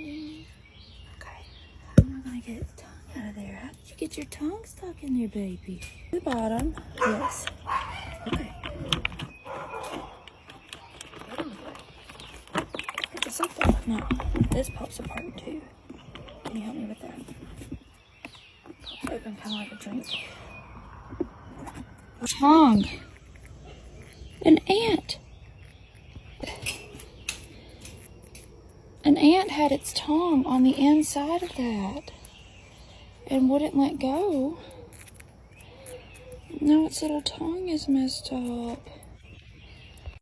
Okay, how am I gonna get its tongue out of there? How did you get your tongue stuck in there, baby? The bottom, yes. Okay. Is this something? No, this pops apart too. Can you help me with that? Pops open kind of like a drink. Tongue. An ant. An ant had its tongue on the inside of that and wouldn't let go. Now its little tongue is messed up.